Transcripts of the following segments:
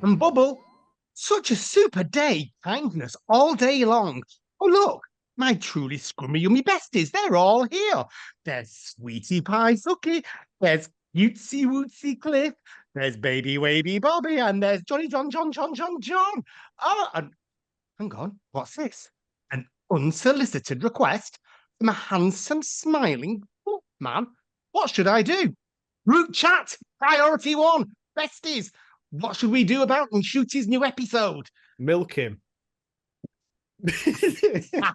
and Bubble. Such a super day, kindness all day long. Oh, look, my truly scrummy yummy besties, they're all here. There's Sweetie Pie Suky, there's Cutesy Wootsy Cliff, there's Baby Wavy Bobby, and there's Johnny John. Oh, and hang on, what's this? An unsolicited request from a handsome, smiling man. What should I do? Group chat, priority one, besties. What should we do about Shooty's new episode? Milk him. Milk him,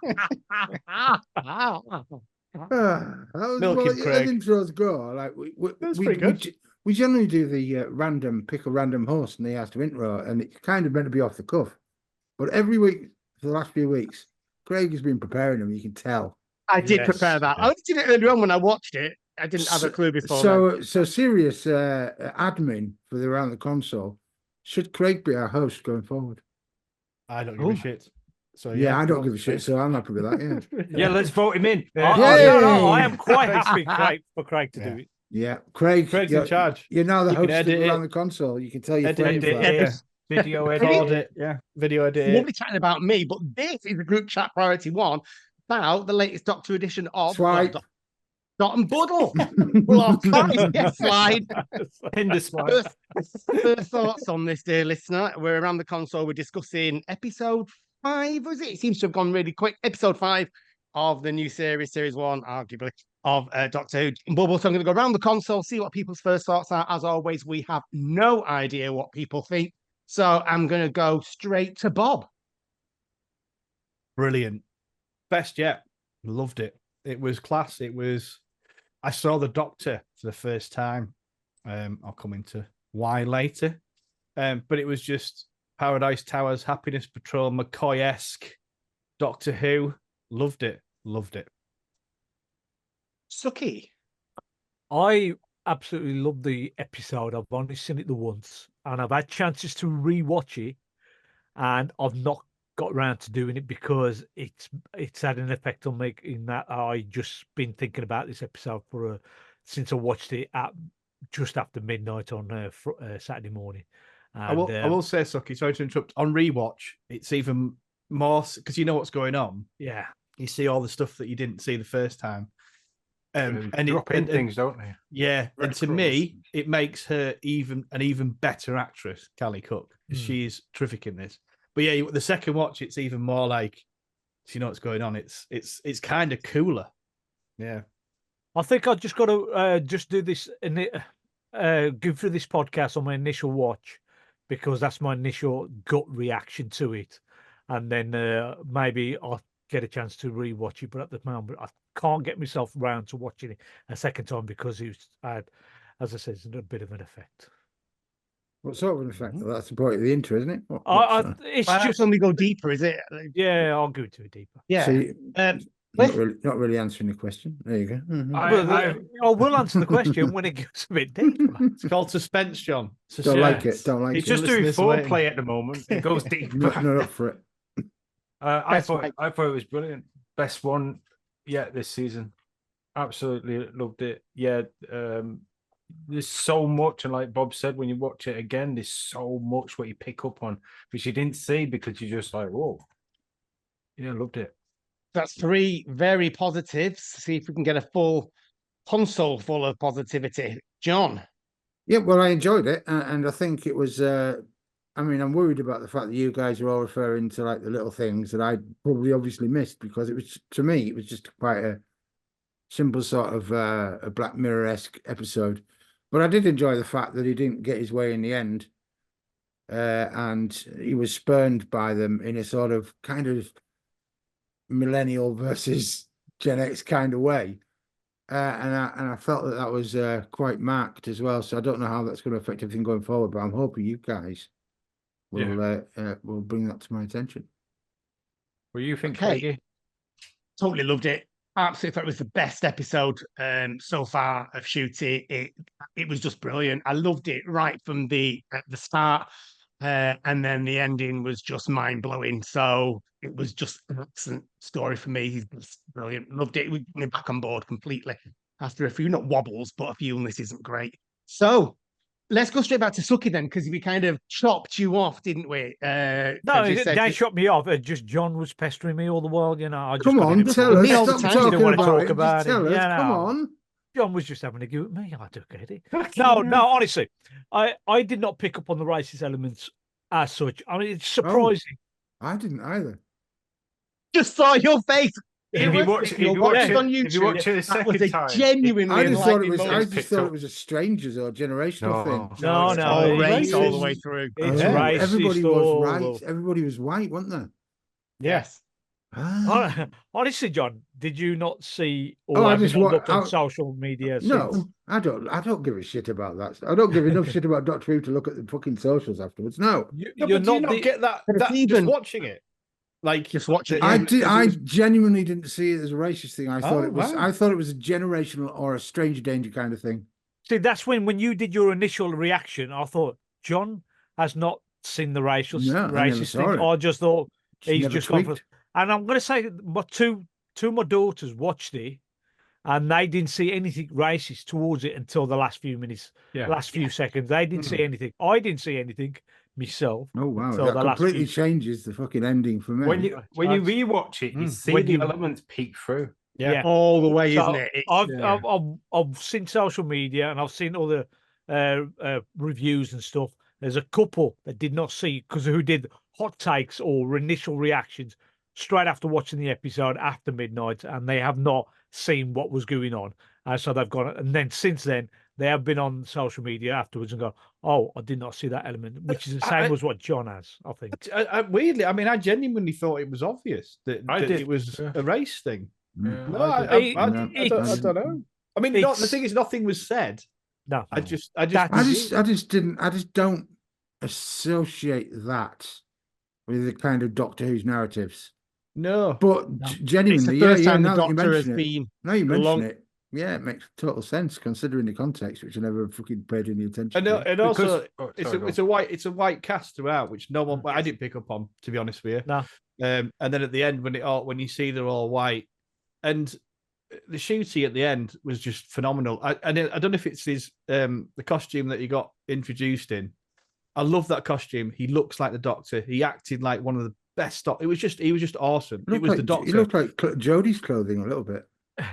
Craig. As intros go, like That's pretty good. We generally do the pick a random host and they have to intro, and it's kind of meant to be off the cuff. But every week for the last few weeks, Craig has been preparing them. You can tell. I did prepare that. I only did it earlier on when I watched it. I didn't have a clue before. So serious admin for the Around the Console. Should Craig be our host going forward? I don't give a shit. So yeah, I don't give a shit. So I'm happy with that. Yeah. Yeah, let's vote him in. I am quite happy for Craig to do it. Yeah, Craig's in charge. You're now the host of Around the Console. You can tell your friends. Video edit. Video edit. We'll be chatting about me, but this is a group chat priority one about the latest Doctor edition of Dot and Buddle. Slide. First thoughts on this, dear listener. We're Around the Console. We're discussing episode 5, was it? It seems to have gone really quick. Episode 5 of the new series 1, arguably, of Doctor Who and Bubble. So I'm going to go around the console, see what people's first thoughts are. As always, we have no idea what people think. So I'm going to go straight to Bob. Brilliant. Best yet. Loved it. It was class. I saw the Doctor for the first time. I'll come into why later. But it was just Paradise Towers, Happiness Patrol, McCoy-esque, Doctor Who. Loved it. Suky. I absolutely loved the episode. I've only seen it the once, and I've had chances to rewatch it, and I've not got around to doing it because it's had an effect on me in that I just been thinking about this episode since I watched it at just after midnight on Saturday morning. And, I will say, Sucky, sorry to interrupt. On rewatch, it's even more because you know what's going on. Yeah, you see all the stuff that you didn't see the first time. And drop in things, don't they? Yeah, and to me, it makes her an even better actress, Callie Cook. She's terrific in this. But yeah, the second watch, it's even more like, you know what's going on. It's kind of cooler. Yeah, I think I just got to just do this and go through this podcast on my initial watch because that's my initial gut reaction to it, and then maybe I'll get a chance to rewatch it. But at the moment, I can't get myself round to watching it a second time because it's had, as I said, it's a bit of an effect. What sort of an effect? Well, that's the point of the intro, isn't it? It's just when we go deeper, is it? Yeah, I'll go to it deeper. Yeah. So not really answering the question. There you go. Mm-hmm. I will answer the question when it gets a bit deeper. It's called suspense, John. Don't like it. He's just doing foreplay at the moment. It goes deeper. Not up for it. I thought it was brilliant. Best one yet this season. Absolutely loved it. Yeah. There's so much, and like Bob said, when you watch it again, there's so much what you pick up on which you didn't see because you're just like, whoa. Yeah, loved it. That's 3 very positives. See if we can get a full console full of positivity. John. Yeah, well, I enjoyed it, and I think it was. I'm worried about the fact that you guys are all referring to like the little things that I probably obviously missed because it was, to me, it was just quite a simple sort of a Black Mirror-esque episode. But I did enjoy the fact that he didn't get his way in the end, and he was spurned by them in a sort of kind of millennial versus Gen X kind of way, and I felt that was quite marked as well. So I don't know how that's going to affect everything going forward, but I'm hoping you guys will bring that to my attention. What do you think, Craigie? Totally loved it. Absolutely thought it was the best episode so far of Shooty. It was just brilliant. I loved it right from the start, and then the ending was just mind blowing. So it was just an excellent story for me. He's brilliant. Loved it. We went back on board completely after a few not wobbles, but a few. And this isn't great. So let's go straight back to Suki then, because we kind of chopped you off, didn't we? No, Because you said they you- shot me off. Just John was pestering me all the while. You know, I just Come got on, in tell trouble. us. Me all the Stop time, talking didn't want to about talk it. about Just it. tell us. Yeah, Come no. on. John was just having a go at me. I don't get it. No, honestly, I did not pick up on the racist elements as such. I mean, it's surprising. I didn't either. just saw your face. If you watch it on YouTube, if you watch it a that was second a time, genuinely I just thought it enlightening was. moment. I just picked thought up. it was a strangers or generational thing. No, it's no, all it- race all the it's- way through. It's Yeah. racist. Everybody was all right. over. Everybody was white, wasn't there? Yes. Ah. Honestly, John, did you not see or Oh, I have you just not wa- looked on I- social media? No, since? I don't. I don't give a shit about that. I don't give enough shit about Doctor Who to look at the fucking socials afterwards. No, No, You're but do you not not the- get that? But it's Just even- watching it, like Just watching it, I yeah. did. because it I was- genuinely didn't see it as a racist thing. I thought Oh, it was. wow. I thought it was a generational or a stranger danger kind of thing. See, that's when you did your initial reaction. I thought John has not seen the racial No, I never racist saw thing. it. I just thought he's never just gone for. tweaked. And I'm going to say, my two of my daughters watched it, and they didn't see anything racist towards it until the last few minutes, Yeah. last few seconds. They didn't see anything. I didn't see anything myself. Oh wow, until that the last completely few- changes the fucking ending for me. when you That's- rewatch it, you see When the you- elements peek through. Yeah. All the way, So isn't it? It's- I've seen social media and I've seen other reviews and stuff. There's a couple that did not see because who did hot takes or initial reactions straight after watching the episode after midnight, and they have not seen what was going on. So they've gone, and then since then they have been on social media afterwards and go, "Oh, I did not see that element," which is the same as what John has, I think. weirdly, I mean, I genuinely thought it was obvious that, I that did, it was yeah. a race thing. Mm. No, I I did. don't know. I mean, the It's- thing is, nothing was said. No, I just That's- I just didn't. I just don't associate that with the kind of Doctor Who's narratives. no. But No. It's genuinely, the first yeah, time now the that you Doctor has mention it, been. now you mention long- it, yeah, it makes total sense considering the context, which I never fucking paid any attention And, to. and also, Because- oh, it's a white cast throughout, which no one. I didn't pick up on, to be honest with you. No. And then at the end, when you see they're all white, and the shooty at the end was just phenomenal. I don't know if it's his the costume that he got introduced in. I love that costume. He looks like the Doctor. He acted like one of the best. He was just awesome. It was the Doctor. He looked like Jodie's clothing a little bit.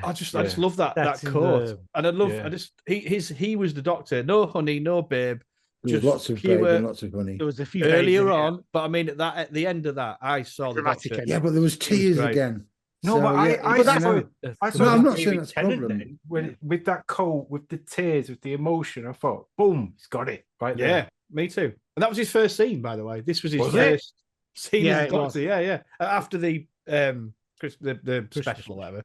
I just love that That's in coat, the- and I love. Yeah. I just he was the Doctor. No honey, no babe. There was Just lots of babe pure- and lots of honey. There was a few babes Earlier in it. on, but I mean at the end of that, I saw the Dramatic Doctor. ending. Yeah, but there was tears great. again. No, So, but yeah, I it's- saw no. it. I No, saw I'm it not with saying that's a Tennant problem. then, when with that cold, with the tears, with the emotion. I thought, boom, he's got it right there. Yeah, me too. And that was his first scene, by the way. This was his Was it? first scene Yeah, as it Doctor. Yeah. After the the special or whatever.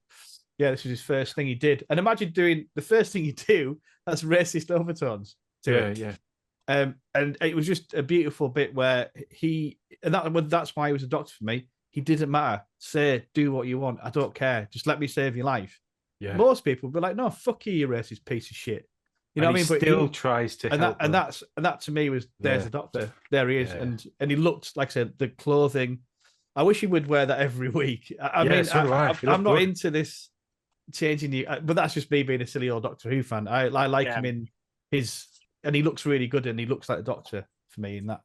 Yeah, this was his first thing he did. And imagine doing the first thing you do that's racist overtones to Yeah, it. yeah. And it was just a beautiful bit where that's why he was a Doctor for me. He didn't matter. Say, do what you want. I don't care. Just let me save your life. Yeah. Most people would be like, no, fuck you, you racist piece of shit. You know And what I he mean? But still he- tries to and help that to me was there's Yeah. the Doctor. There he is, Yeah. and he looked like I said the clothing. I wish he would wear that every week. I Yeah, mean, so do I. He I'm looked not good. into this changing you, but that's just me being a silly old Doctor Who fan. I like him in his, and he looks really good, and he looks like the Doctor for me in that.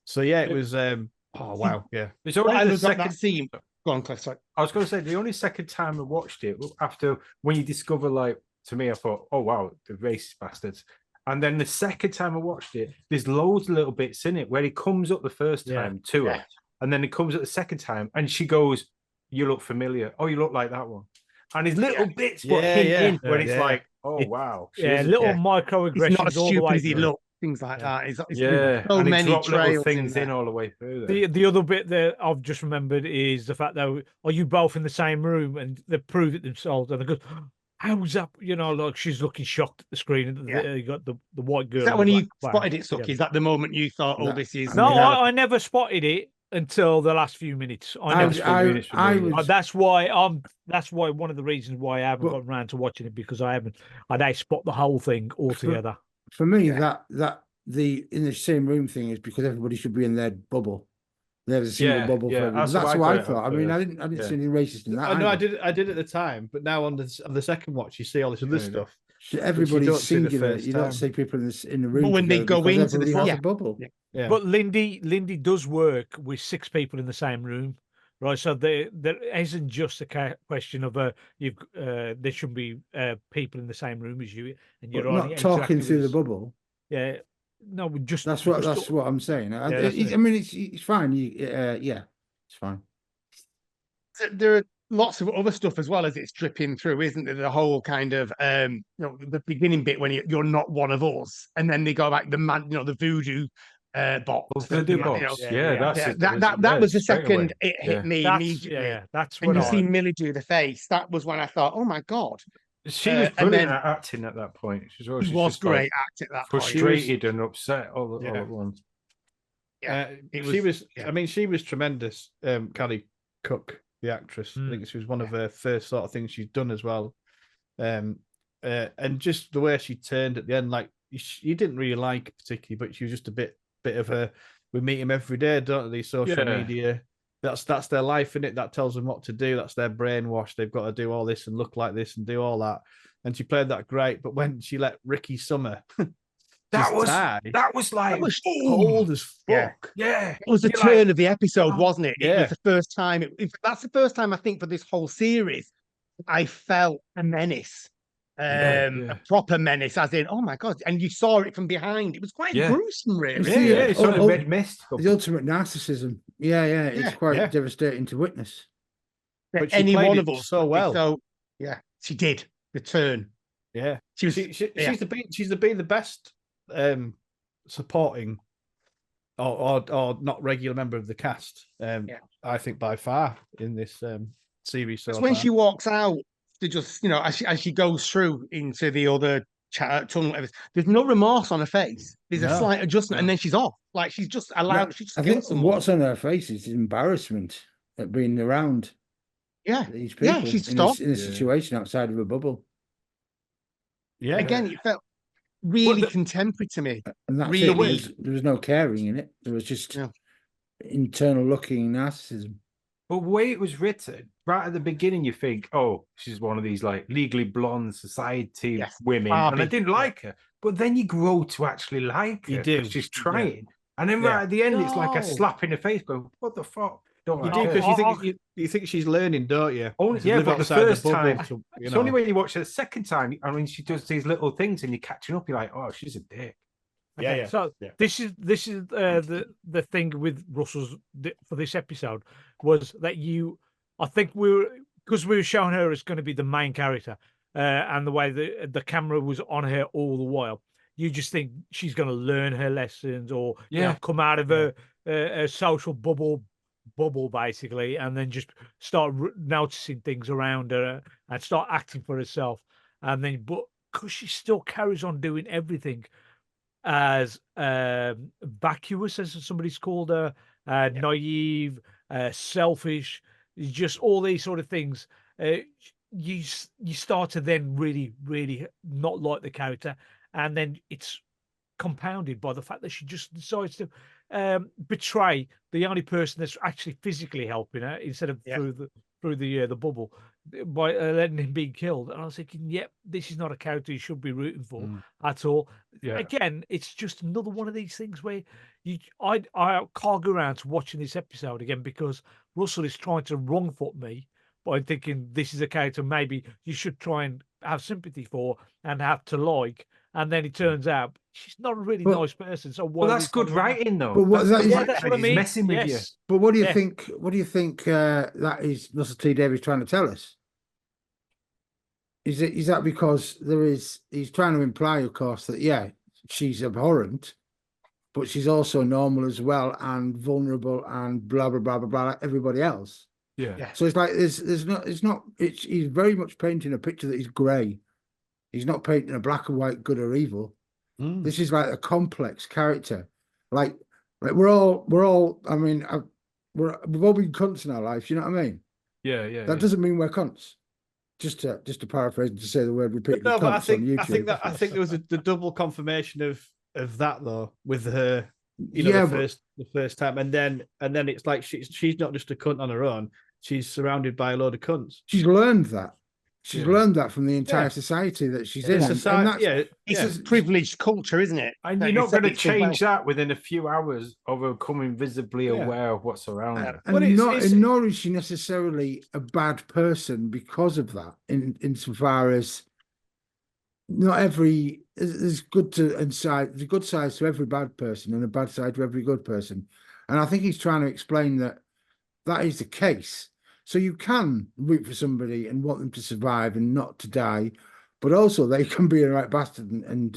So yeah, it was. Oh wow, yeah. It's Well, only I the was on second. that scene. Go on, Cliff. Sorry. I was going to say the only second time I watched it after when you discover, like, to me, I thought, oh wow, the racist bastards. And then the second time I watched it, there's loads of little bits in it where he comes up the first Yeah. time to her, and then he comes up the second time, and she goes, "You look familiar. Oh, you look like that one." And his little bits, but Yeah, hint yeah. in when it's Yeah. like, oh It- wow, she Yeah, is a little dick. He's microaggressions not as all the stupid way as he through. looks. Things like Yeah. that. It's Yeah, so and he many dropped little trails things in there. all the way through there. The other bit that I've just remembered is the fact that are you both in the same room, and they prove it themselves, and they go, "How's that?" You know, like she's looking shocked at the screen, and Yeah. you got the white girl. Is that and when the you black spotted it, man Suki? together. Is that the moment you thought, "Oh, That- this is"? No, mean, I never spotted it until the last few minutes. I never. I was That's why That's why one of the reasons why I haven't But- gotten around to watching it, because I haven't. I don't spot the whole thing altogether. for me Yeah. that the in the same room thing is because everybody should be in their bubble. There's a single Yeah, bubble yeah, for everybody. that's That's what I what I got it thought. I at mean, I first. didn't Yeah. see any racist in that. I know either. I did at the time, but now on the second watch, you see all this other Yeah. stuff, Everybody's don't see the singular. first You don't time. see people in the room when they together go because into the everybody has yeah. a bubble. Yeah. Yeah. But Lindy does work with 6 people in the same room, right? So there isn't just a question of there shouldn't be people in the same room as you, and you're But only not talking interacting through with the us. bubble. Yeah, no, we just That's just what I'm saying. that's it. I mean, it's fine. Yeah, it's fine. There are lots of other stuff as well as it's dripping through, isn't there? The whole kind of the beginning bit when you're not one of us, and then they go back the man, the voodoo box. Voodoo the, box. Yeah, That's yeah, it. that was the straight away. second it hit me immediately. that's And what you I see Millie do the face. That was when I thought, oh my god, She was and brilliant then at acting at that point. he She's was just like great act at that point. frustrated and upset all Yeah. at once. Yeah, she was. yeah. I mean, she was tremendous. Callie Cook, the actress. I think this was one of her first sort of things she's done as well. And just the way she turned at the end, like you didn't really like it particularly, but she was just a bit of a. We meet him every day, don't they? Social media. That's their life, in it. That tells them what to do. That's their brainwash. They've got to do all this and look like this and do all that. And she played that great. But when she let Ricky Summer That was like That was cold as fuck. Yeah. It was the You're turn like, of the episode, oh, wasn't it? It yeah. was the first time. That's the first time I think for this whole series I felt a menace, a proper menace, as in, oh my god! And you saw it from behind. It was quite gruesome, really. It's on a red mist. The ultimate narcissism. Yeah, it's quite devastating to witness. But any one of us so well. So yeah, she did the turn. Yeah, she was. She's been the best supporting or not regular member of the cast. I think by far in this series. So when she walks out, to just as she goes through into the other tunnel, whatever, there's no remorse on her face. There's a slight adjustment, and then she's off. Like she's just allowed. She just I think what's on her face is embarrassment at being around. These people she's in a situation outside of a bubble. Yeah, again, it felt really contemporary to me. And that's really, there was no caring in it. There was just internal looking narcissism. But the way it was written, right at the beginning, you think, oh, she's one of these like legally blonde society women. And I didn't like her. But then you grow to actually like her. You do. She's trying. And then right at the end, it's like a slap in the face going, what the fuck? Don't you like do, because you think she's learning, don't you? Only, but the first time, it's only when you watch it the second time, I mean, she does these little things and you're catching up, you're like, oh, she's a dick. Okay, so this is the thing with Russell's for this episode was that I think because we were showing her as going to be the main character, and the way the camera was on her all the while, you just think she's going to learn her lessons or come out of her social bubble basically, and then just start noticing things around her and start acting for herself, and then but because she still carries on doing everything as vacuous, as somebody's called her, naive, selfish, just all these sort of things. You start to then really not like the character, and then it's compounded by the fact that she just decides to betray the only person that's actually physically helping her instead of through the bubble by letting him be killed. And I was thinking, this is not a character you should be rooting for at all. Again, it's just another one of these things where I can't go around to watching this episode again because Russell is trying to wrong foot me by thinking this is a character maybe you should try and have sympathy for and have to like. And then it turns out she's not a really nice person. So that's good writing, though. But that's what I mean. Messing with you. But what do you think? What do you think that is Russell T Davies trying to tell us? Is that because he's trying to imply, of course, that she's abhorrent, but she's also normal as well and vulnerable and blah blah blah blah blah like everybody else. Yeah. So it's like he's very much painting a picture that is grey. He's not painting a black and white good or evil. This is like a complex character. Like we're all. I mean, we've all been cunts in our lives. You know what I mean? Yeah. That doesn't mean we're cunts. Just to paraphrase to say the word repeatedly. No, but I think there was the double confirmation of that though with her. The first time, and then it's like she's not just a cunt on her own. She's surrounded by a load of cunts. She's learned that. She's learned that from the entire Yeah. society that she's The in. society, yeah, It's a privileged culture, isn't it? And That you're you not said going to it so well. change that within a few hours of her becoming visibly aware of what's around her. And Well, and nor is she necessarily a bad person because of that. Insofar as not every there's good to inside there's good sides to every bad person and a bad side to every good person. And I think he's trying to explain that is the case. So you can root for somebody and want them to survive and not to die, but also they can be a right bastard and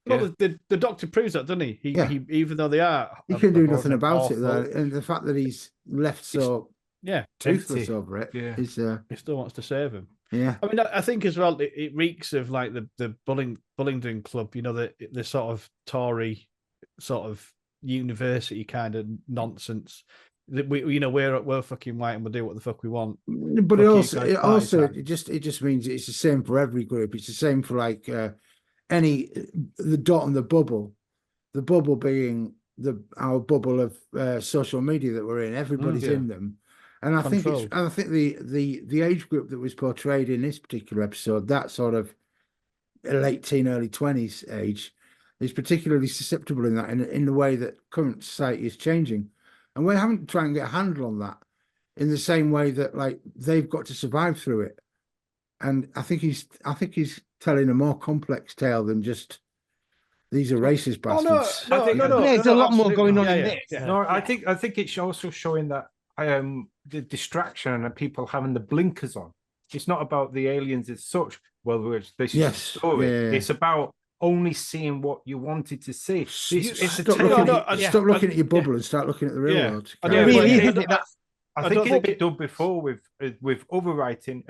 well, the doctor proves that, doesn't he? He even though they are, he can do nothing abhorrent, about it awful, though. And the fact that he's left so toothless empty. over it is he still wants to save him. yeah. I mean, I think as well, it reeks of like the Bullingdon Club, you know, the sort of Tory sort of university kind of nonsense. That we're fucking white and we'll do what the fuck we want. But Fuck it also it just means it's the same for every group. It's the same for like the dot on the bubble being our bubble of social media that we're in. Everybody's in them. And I think the age group that was portrayed in this particular episode, that sort of late teen, early 20s age, is particularly susceptible in that in the way that current society is changing. And we're having to try and get a handle on that in the same way that like they've got to survive through it. And I think he's telling a more complex tale than just these are racist bastards. There's a lot more going on in this. No, I think it's also showing that the distraction and people having the blinkers on. It's not about the aliens as such. Well, this is the story. It's about only seeing what you wanted to see. Stop looking at your bubble and start looking at the real world. I think it's been done before with other writing.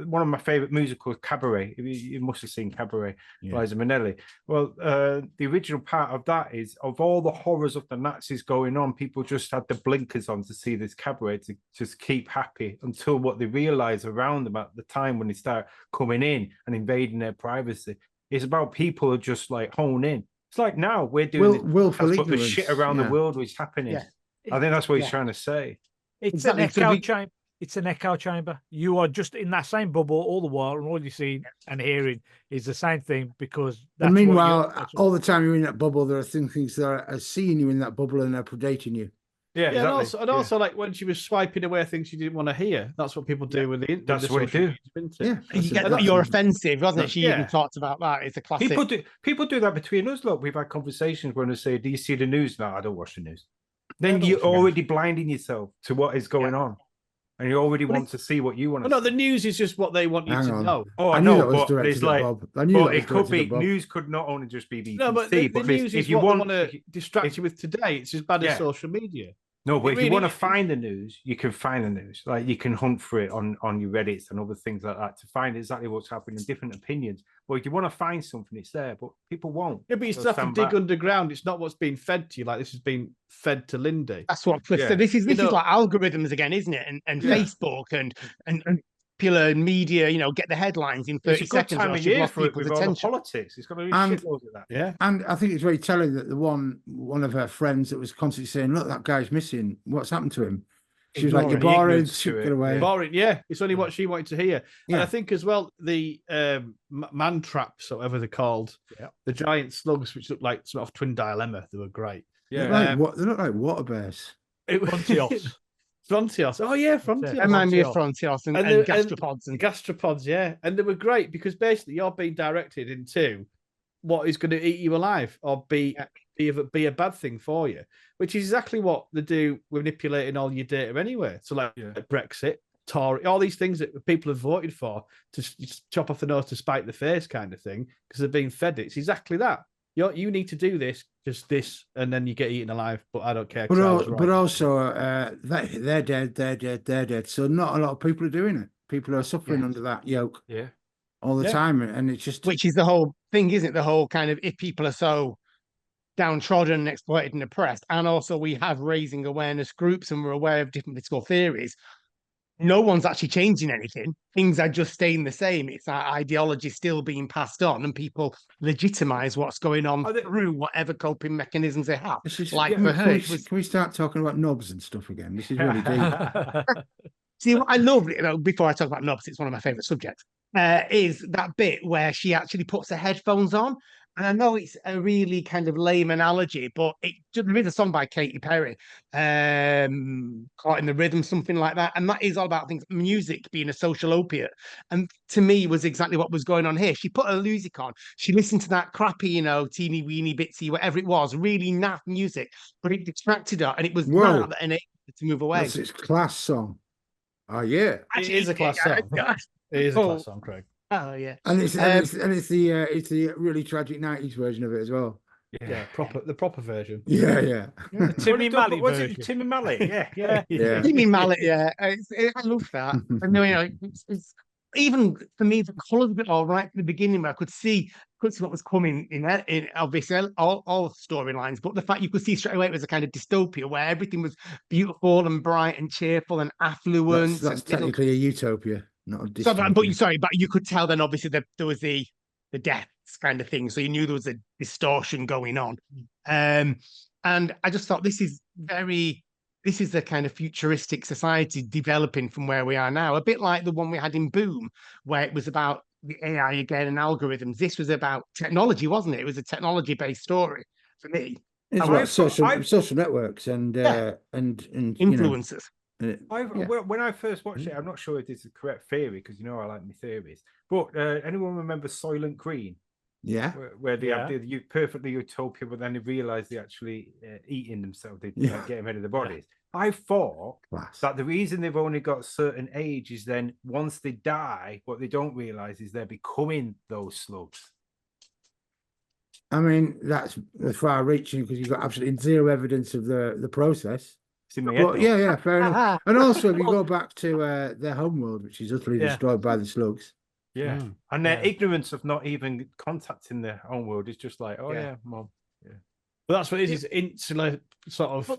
One of my favorite musicals, Cabaret. You must have seen Cabaret, Liza Minnelli. Well, the original part of that is of all the horrors of the Nazis going on, people just had the blinkers on to see this cabaret to just keep happy until what they realize around them at the time when they start coming in and invading their privacy. It's about people who just like hone in. It's like now we're doing the shit around the world which is happening. I think that's what he's trying to say. It's an echo chamber. It's an echo chamber. You are just in that same bubble all the while, and all you see and hearing is the same thing because. And meanwhile, all the time you're in that bubble, there are things that are seeing you in that bubble and are predating you. Yeah, exactly. and also, like when she was swiping away things she didn't want to hear. That's what people do with the internet. That's what they do. You get that you're offensive, wasn't it? She even talked about that. It's a classic. People do that between us. Look, we've had conversations when they say, "Do you see the news?" No, I don't watch the news. Then you're already blinding yourself to what is going on, and you already want to see what you want. No, the news is just what they want you to know. Oh, I know, but it's like, but it could be news. Could not only just be BBC. No, but the news is what want to distract you with today. It's as bad as social media. No, but if you want to find the news, you can find the news. Like you can hunt for it on your Reddits and other things like that to find exactly what's happening and different opinions. But if you want to find something, it's there. But people won't. Yeah, but you still have to dig underground. It's not what's being fed to you. Like this has been fed to Lindy. That's what Cliff said. This is like algorithms again, isn't it? And Facebook and popular media, get the headlines in 30 seconds. Time of year for people's attention. Politics. It's got to be shitloads of that. Yeah. And I think it's very telling that the one of her friends that was constantly saying, "Look, that guy's missing. What's happened to him?" She was like, "You're boring. Get away." Boring. Yeah. It's only what she wanted to hear. Yeah. And I think as well the man traps, or whatever they're called, the giant slugs, which look like some off Twin Dilemma, they were great. Yeah. They look like water bears. Frontios. Oh yeah, Frontios. Remind me of Frontios and gastropods. And gastropods, yeah. And they were great because basically you're being directed into what is going to eat you alive or be a bad thing for you, which is exactly what they do with manipulating all your data anyway. So like Brexit, Tory, all these things that people have voted for to chop off the nose to spite the face kind of thing because they're being fed it. It's exactly that. You need to do this, just this, and then you get eaten alive. But I don't care. But also, they're dead. So not a lot of people are doing it. People are suffering under that yoke. All the time, and it's just which is the whole thing, isn't it? The whole kind of if people are so downtrodden and exploited and oppressed, and also we have raising awareness groups and we're aware of different political theories. No one's actually changing anything. Things are just staying the same. It's that ideology still being passed on, and people legitimize what's going on through whatever coping mechanisms they have. Like for her, can we start talking about knobs and stuff again? This is really deep. See, I love it. Before I talk about knobs, it's one of my favorite subjects. is that bit where she actually puts her headphones on. And I know it's a really kind of lame analogy, but there is a song by Katy Perry, Caught in the Rhythm, something like that. And that is all about things, music being a social opiate. And to me, was exactly what was going on here. She put her music on. She listened to that crappy, teeny weeny bitsy, whatever it was, really naff music, but it distracted her. And it was Whoa. that enabled her to move away. That's its class song. Oh yeah, It is a class song. It is a class song, Craig. Oh yeah. and it's the really tragic 90s version of it as well. Yeah, the proper version. Yeah. The Timmy Malley Was version. it Timmy Malley? Yeah. Yeah. Timmy Mallet, yeah. I love that. And it's even for me, the colours of it all right from the beginning, where I could see what was coming in obviously all storylines, but the fact you could see straight away it was a kind of dystopia where everything was beautiful and bright and cheerful and affluent. That's technically a utopia, not a So, dystopia. but you could tell then obviously that there was the deaths kind of thing, so you knew there was a distortion going on. And I just thought this is the kind of futuristic society developing from where we are now, a bit like the one we had in Boom, where it was about the AI again and algorithms. This was about technology, wasn't it? It was a technology-based story for me. It's about social networks and Influencers. When I first watched it, I'm not sure if this is the correct theory because I like my theories. But anyone remember Soylent Green? Yeah. Where they have the perfectly utopia, but then they realise they're actually eating themselves. They get rid of their bodies. I thought that the reason they've only got a certain age is then once they die, what they don't realise is they're becoming those slugs. I mean, that's far-reaching because you've got absolutely zero evidence of the process. But yeah, fair enough. And also, if you go back to their homeworld, which is utterly destroyed by the slugs. Yeah. And their ignorance of not even contacting their own world is just like, mom. Yeah. But that's what it is. It's insular sort of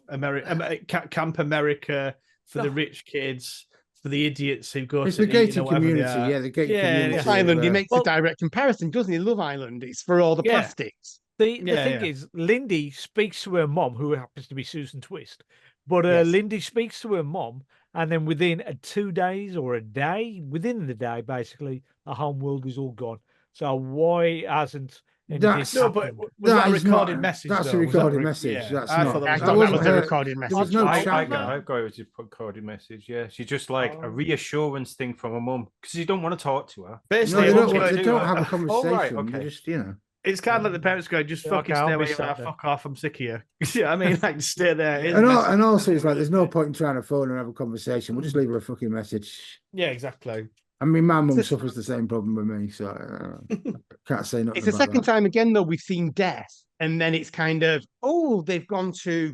Camp America for the rich kids, for the idiots who go it's to the gated community. Yeah, the gated community. Love Island, he makes a direct comparison, doesn't he? Love Island. It's for all the plastics. The thing is, Lindy speaks to her mom, who happens to be Susan Twist. But Lindy speaks to her mom, and then within 2 days or a day, within the day, basically, the home world is all gone. So why hasn't That's no, but was that a recorded message? That's though? a recorded message. That's I not. thought that was a recorded message. There's no I chat. got it was a recorded message. Yeah, she's just like a reassurance thing from her mum because you don't want to talk to her. Basically, No, they don't have a conversation. Oh, right, okay. They just, It's kind of like the parents going, just fucking stay away, fuck off, I'm sick of you. Yeah, I mean, like, stay there. And also, it's like, there's no point in trying to phone her and have a conversation. We'll just leave her a fucking message. Yeah, exactly. I mean, my mum suffers the same problem with me, so I can't say nothing. It's the second time again, though, we've seen death, and then it's kind of, they've gone to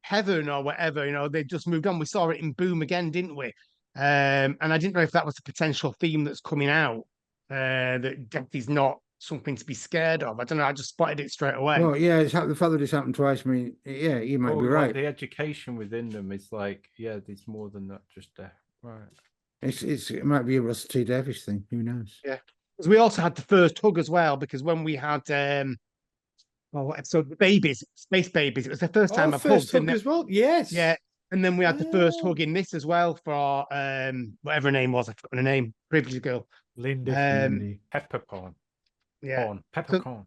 heaven or whatever, they've just moved on. We saw it in Boom again, didn't we? And I didn't know if that was a potential theme that's coming out, that death is not something to be scared of. I don't know. I just spotted it straight away. Well, yeah, the fact that this happened twice. I mean, yeah, you might be right. The education within them is like, there's more than that. Just death, right? It might be a Russell T Davies thing. Who knows? Yeah, because we also had the first hug as well. Because when we had what episode? Babies, space babies. It was the first time I've hugged as well. Yes. Yeah, and then we had the first hug in this as well for whatever her name was. I forgot her name. Privileged girl. Lindy. Peppercorn. Yeah, Peppercorn.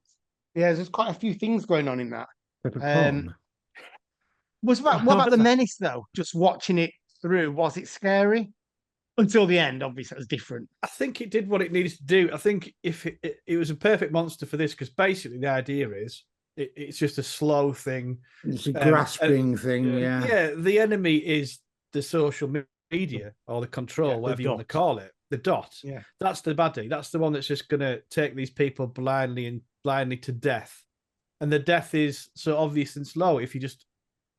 Yeah, there's quite a few things going on in that. Peppercorn. What about the menace though? Just watching it through, was it scary? Until the end, obviously, it was different. I think it did what it needed to do. I think if it was a perfect monster for this, because basically the idea is it's just a slow thing. It's a grasping thing, yeah. Yeah, the enemy is the social media or the control, whatever you want to call it. The dot. Yeah. That's the baddie. That's the one that's just going to take these people blindly to death. And the death is so obvious and slow if you just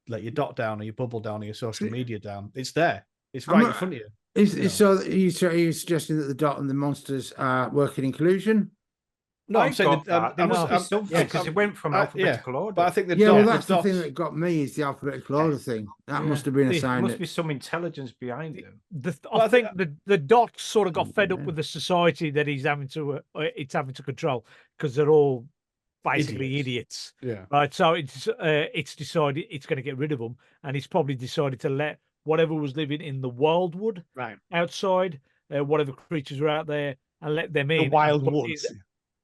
let your dot down or your bubble down or your social media down. It's there. It's right in front of you. So are you suggesting that the dot and the monsters are working in collusion? No, I'm saying that because it went from alphabetical order. But I think that's the thing that got me is the alphabetical order thing. That must have been a sign. There must be some intelligence behind it. I think the dot sort of got fed up with the society that it's having to control because they're all basically idiots. Yeah. Right. So it's decided it's going to get rid of them, and it's probably decided to let whatever was living in the wildwood outside, whatever creatures are out there, and let them The in. and wild put woods. his-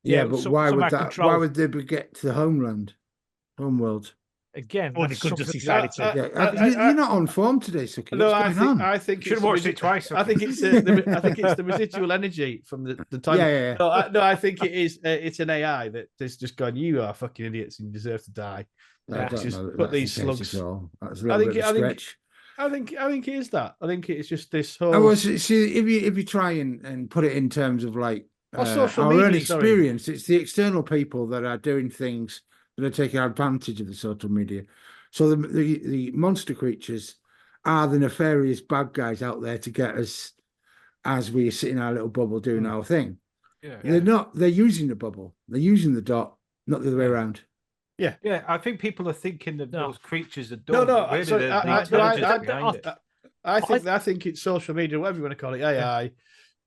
Yeah, Yeah, but some- why some would out that? control. Why would they get to the homeworld? Again, Or they that's could just something decide that- to. Yeah, you're not on form today, Suki. No, What's going on? I think Should have it's watched it twice. I think it's I think it's the residual energy from the time. Yeah. No, I think it is. It's an AI that is just going. You are fucking idiots and you deserve to die. I don't just know that put that's these the case slugs. at all. That's a little bit of a stretch. I think it is that. I think it's just this I whole. was see if you try and put it in terms of like social our own media, sorry. experience, it's the external people that are doing things that are taking advantage of the social media. So the monster creatures are the nefarious bad guys out there to get us as we sit in our little bubble doing our thing. Yeah. They're not. They're using the bubble. They're using the dot, not the other way around. Yeah, I think people are thinking that No. those creatures are No, dumb. no, but really sorry, they're the I- intelligence behind it. I think it's social media, whatever you want to call it, AI,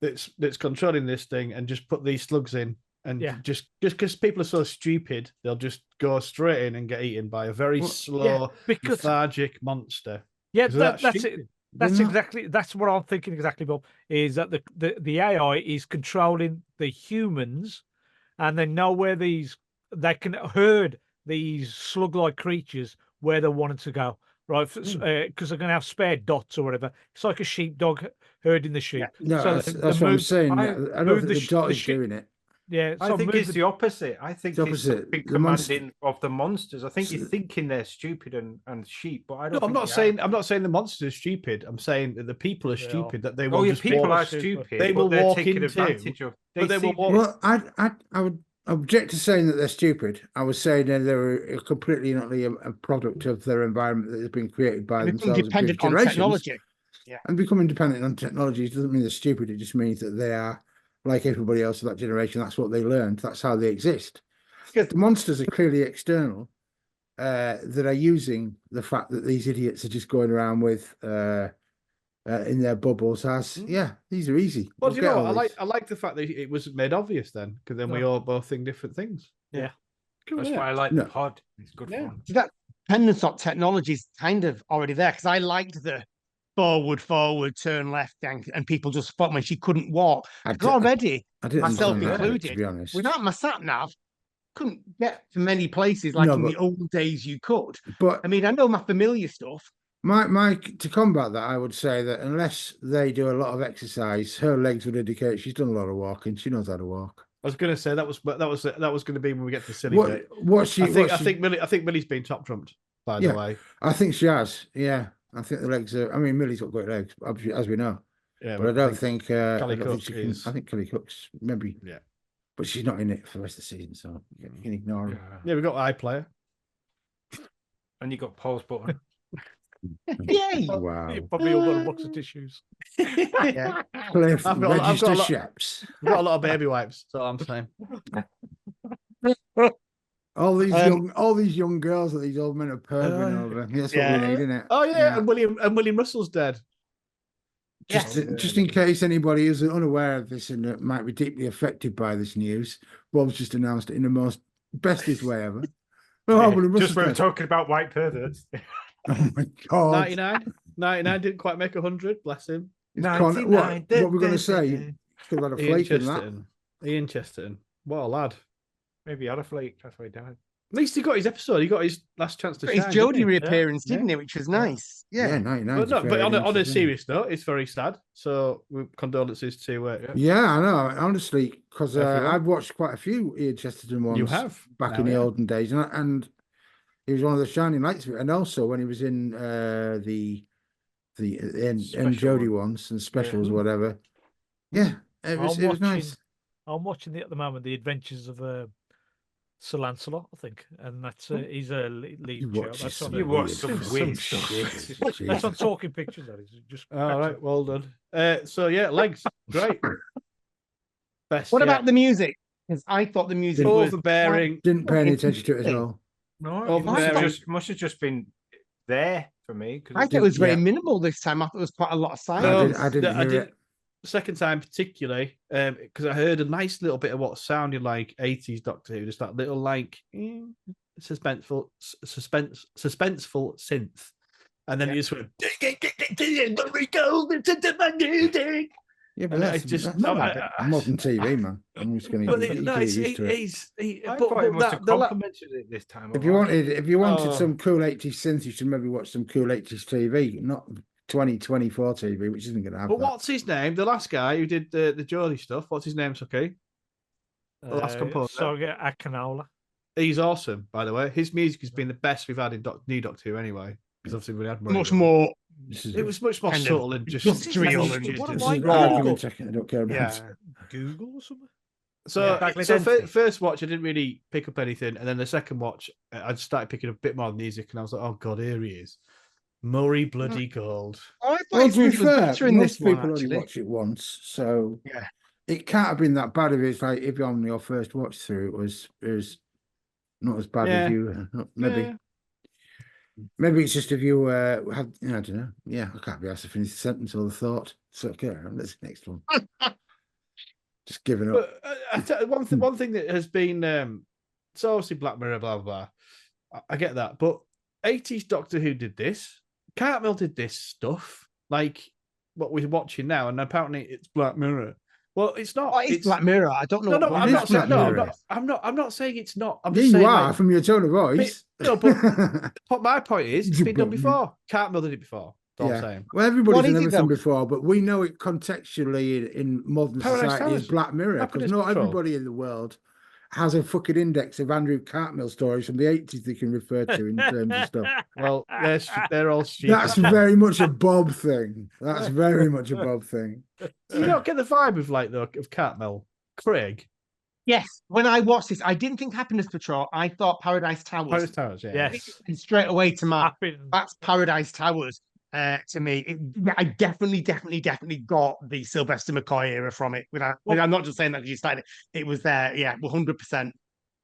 that's controlling this thing, and just put these slugs in, and just because people are so stupid, they'll just go straight in and get eaten by a very slow, because lethargic monster. yeah, 'Cause they're that that's it. stupid. That's exactly what I'm thinking exactly, Bob. Is that the AI is controlling the humans, and they know where they can herd these slug-like creatures where they wanted to go, right? Because they're going to have spare dots or whatever. It's like a sheepdog herding the sheep. No, So that's they what I'm move- saying. I I don't move think the dot is sheep- doing it. Yeah, I so think move it's the opposite. I think the it's opposite. big The monster- commanding of the monsters. I think So- you're thinking they're stupid and sheep, but I No, don't. I'm think not they saying are. I'm not saying the monsters are stupid. I'm saying that the people are They are. stupid. That they Oh, will yeah, just people walk- are stupid. stupid. They but will they're walk taking into- advantage of. but they will see- walk- Well, I would object to saying that they're stupid. I was saying that they're completely and utterly a product of their environment that has been created by And become themselves in previous dependent on generations. technology. And becoming dependent on technology doesn't mean they're stupid. It just means that they are like everybody else of that generation. That's what they learned. That's how they exist. The monsters are clearly external, that are using the fact that these idiots are just going around with in their bubbles as these are easy. Well, We'll do you get know all what? these. I like the fact that it was made obvious then, because then we all both think different things. Yeah. Cool, That's yeah. why I like No. the pod. It's good fun. So that dependence on technology is kind of already there because I liked the forward, turn left, and people just thought when she couldn't walk. I Because already, I didn't myself understand that, to included, be honest. without my sat nav, couldn't get to many places like No, in but- the old days you could. But I mean, I know my familiar stuff. my to combat that, I would say that unless they do a lot of exercise, her legs would indicate she's done a lot of walking. She knows how to walk. I was going to say that was going to be when we get to the silly What bit. what she? I think Millie's been top trumped. By Yeah. the way, I think she has. Yeah, I think the legs are. I mean, Millie's got great legs, as we know. yeah, But I don't think. I Kelly don't think Cook she can. is- I think Kelly Cook's maybe. Yeah. But she's not in it for the rest of the season, so you can ignore her. Yeah, we got iPlayer. And you got Paul's button. Yay! Wow. You probably all got a box of tissues. Yeah. Cliff I've got a Register lot- Sheps. We've got a lot of baby wipes. That's all I'm saying. All these young girls that these old men are perving over. That's what we need, isn't it? Oh yeah, and William Russell's dead. Just in case anybody is unaware of this and might be deeply affected by this news, Bob's just announced it in the most bestest way ever. Oh, William Just Russell's when we're dead. talking about white perverts. Oh my God. 99 didn't quite make 100. Bless him. What we're going to say? Could have had a Ian flake in that. Chesterton. Ian Chesterton. What a lad. Maybe he had a flake. That's why he died. At least he got his episode. He got his last chance to His shine. Jodie didn't he? reappearance, Yeah. didn't it? Which was nice. Yeah, Yeah. 99. But, no, but on a interesting. serious note, it's very sad. So condolences to Yeah, I know. Honestly, because Everyone. I've watched quite a few Ian Chesterton ones. You have back now, in the yeah. olden days, and he was one of the shining lights of it. And also when he was in the end Special Jodie one. ones and specials, Yeah. whatever. Yeah, it was nice. I'm watching at the moment the Adventures of Sir Lancelot, I think, and that's he's a lead You show. watch That's some on, You watch weird some weird stuff. stuff. that's on Talking Pictures. That is just All right, well done. So yeah, legs, great. Best. What yeah. about the music? Because I thought the music was overbearing? Didn't pay any attention to it at all. No, Oh, it must have, very- must have just been there for me. I thought it was very Yeah. minimal this time. I thought it was quite a lot of I silence. didn't hear it. Second time particularly, because I heard a nice little bit of what sounded like 80s Doctor Who, just that little like suspenseful synth, and then you just went, "Here we go, into the music." Yeah, but And that's, it's just that's no, modern TV, man. I'm just going But to get used to it. I but thought it must have the complimented it this time. If you wanted Oh. some cool 80s synth, you should maybe watch some cool 80s TV, not 2024 TV, which isn't going to have But that. what's his name? The last guy who did the Geordie stuff. What's his name, Suky? The last composer. So yeah, Akinola. He's awesome, by the way. His music has been the best we've had in New Doctor Who anyway. Because obviously we had Much more. It was much more kind of subtle and just industrial and What just am I raw. Google? I don't care about yeah. Google or something? So, Yeah. so first watch, I didn't really pick up anything, and then the second watch, I just started picking up a bit more music, and I was like, "Oh God, here he is, Murray bloody Gold." I thought Well, his to be music was fair, better in most this one, people only actually. watch it once, so Yeah. it can't have been that bad if it's like if on your first watch through it was not as bad Yeah. as you maybe. Yeah. Maybe it's just if you had, I don't know. Yeah, I can't be asked to finish the sentence or the thought. So okay, let's next one. Just giving up. But one thing that has been so obviously Black Mirror, blah blah blah. I get that, but 80s Doctor Who did this. Cartmel did this stuff like what we're watching now, and apparently it's Black Mirror. Well, it's not. Oh, it's Black Mirror. I don't know. No, what I'm is not saying. Black No, Mirror. I'm not saying it's not. I'm Yeah, just you saying, are like, from your tone of voice. no, but my point is, it's been done Black before. Cartmel did it before. That's all I'm saying. Well, everybody's What done is it, everything though? before, but we know it contextually in modern Paradise society as Towers. Black Mirror because Happiness not Patrol. everybody in the world has a fucking index of Andrew Cartmel stories from the 80s they can refer to in terms of stuff. Well, they're all stupid. That's very much a Bob thing. That's very much a Bob thing. Do you not get the vibe of like of Cartmel, Craig? Yes, when I watched this, I didn't think Happiness Patrol. I thought Paradise Towers. Paradise Towers, yeah. Yes. And straight away to my Happy- that's Paradise Towers. To me, I definitely got the Sylvester McCoy era from it. I'm not just saying that because you started it was there, yeah, 100%.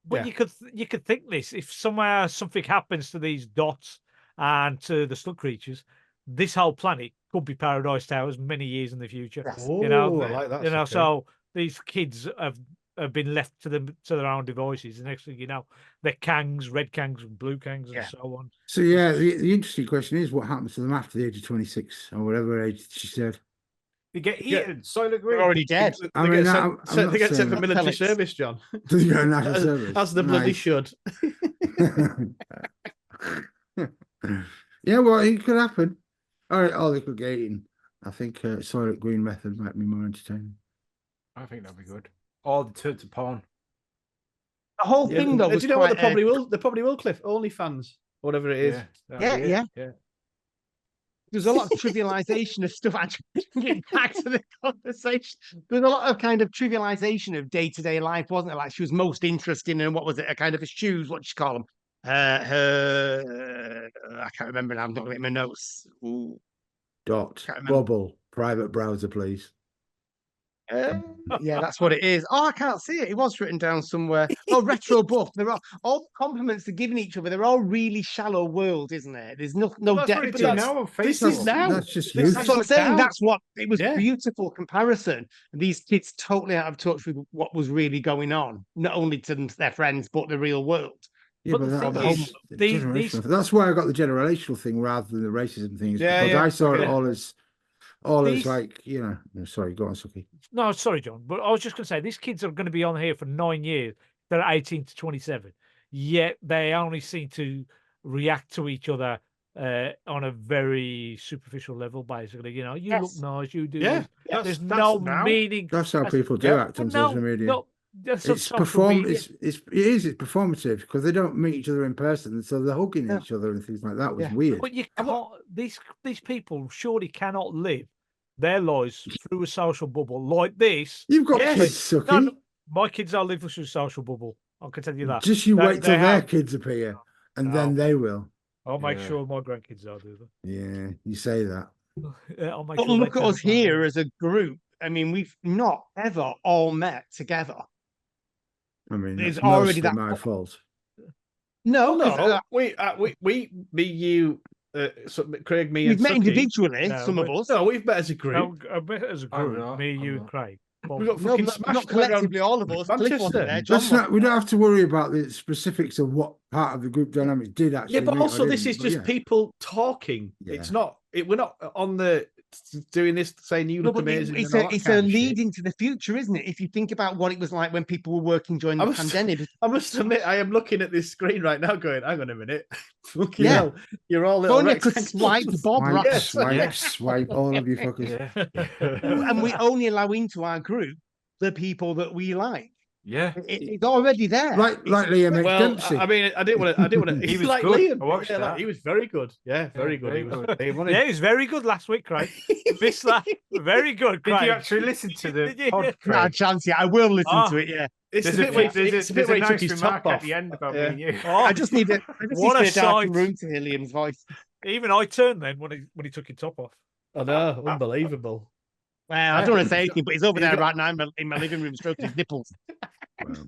But Yeah. you could think this: if somewhere something happens to these dots and to the slug creatures, this whole planet could be Paradise Towers many years in the future. Yes. Oh, You know, I like that. you know. Suky. So these kids have been left to their own devices. The next thing you know, they're Kangs, red Kangs, and blue Kangs, Yeah. and so on. So yeah, the interesting question is what happens to them after the age of 26 or whatever age she said. They get Yeah. eaten. Soylent They're Green. already dead. They I get mean, sent, I'm sent- not they get saying sent for that. military Pellets. service, John. Does he go to national service? As the bloody Nice. should. Yeah, well, it could happen. All right, they could get eaten. I think Soylent Green method might be more entertaining. I think that'd be good. Or the turn to porn. The whole thing though Do was you know what quite, they probably will? They probably will, Cliff. OnlyFans, or whatever it is. that'd be it. yeah. There's a lot of trivialization of stuff. Actually, getting back to the conversation, there's a lot of kind of trivialization of day-to-day life, wasn't it? Like she was most interested in what was it? A kind of a shoes. What do you call them? Her. I can't remember now. I'm not getting my notes. Ooh. Dot Can't remember. bubble private browser, please. Yeah, that's what it is. Oh, I can't see it. It was written down somewhere. Oh, retro buff. They're all the compliments they're giving each other. They're all really shallow world, isn't there? There's no That's depth what to it's it. now on This is Facebook. now. That's just This you. That's what I'm saying. now. That's what it was. Yeah. Beautiful comparison. These kids totally out of touch with what was really going on, not only to their friends but the real world. Yeah, But but the that, thing is, that's these- generational. That's why I got the generational thing rather than the racism thing. Is Yeah, because yeah, I saw it okay. all as These- like, you know. No, sorry, go on, Suki. No, sorry, John, but I was just going to say these kids are going to be on here for 9 years. They're 18 to 27, yet they only seem to react to each other on a very superficial level. Basically, you know, you look Yes. nice, you do. Yeah. this. There's That's no now. meaning. That's how That's- people do yeah, act on But no, social media. no, that's It's social media. It's performative because they don't meet each other in person, so they're hugging Yeah. each other and things like that. Was Yeah. weird. But you can't. These people surely cannot live their lives through a social bubble like this. You've got Yes. kids, Suki. No, no, my kids are living through a social bubble. I can tell you that. Just you They- wait till they their have- kids appear, and No. then they will. I'll make Yeah. sure my grandkids are do Yeah, you say that. that. I'll make But sure they look at tell us them that. here as a group. I mean, we've not ever all met together. I mean, There's that's already mostly that- my fault. No, 'cause, No, we, me, you, Craig, me, we've and met Suki. individually. No, some of but- us. No, we've met as a group. No, a bit as a I'm group, not, me, I'm you, and not. Craig. We got No, fucking not smashed collectively, all of us. Cliff wasn't Manchester. there. John That's not. wasn't We don't there. have to worry about the specifics of what part of the group dynamics did actually. Yeah, but meet or also this didn't, is but just yeah. people talking. It's Yeah. not. We're not on the doing this, saying you No, look but amazing. it's and all a that it's kind a of shit. lead into the future, isn't it? If you think about what it was like when people were working during the pandemic. I must admit, I am looking at this screen right now, going, "Hang on a minute, fucking Yeah. hell, you're all If little only I could rectangles." swipe Bob Swipe, right. Yes. swipe, Yeah. swipe, all of you fuckers. And we only allow into our group the people that we like. Yeah. It's already there. Like Liam H. Well, Dempsey. I mean, I didn't want to. He was like good. Liam. I watched Yeah, that. he was very good. Yeah, very Yeah, good. very He was. good. Liam, wasn't he? Yeah, he was very good last week, Craig. Missed that. Very good, Did Craig. you actually listen to the Did you? pod, Not a Craig? chance yet. I will listen Oh. to it. Yeah. It's There's the a, bit where there's it's a, the bit there's where a he took nice his remark top at off. the end about Yeah. me and you. Oh, I just need a What a dark sight. room to hear Liam's voice. even I turned then when he took his top off. I know, unbelievable. Well, I don't want to say anything, but he's over He's there got- right now in my living room stroking his nipples. Well,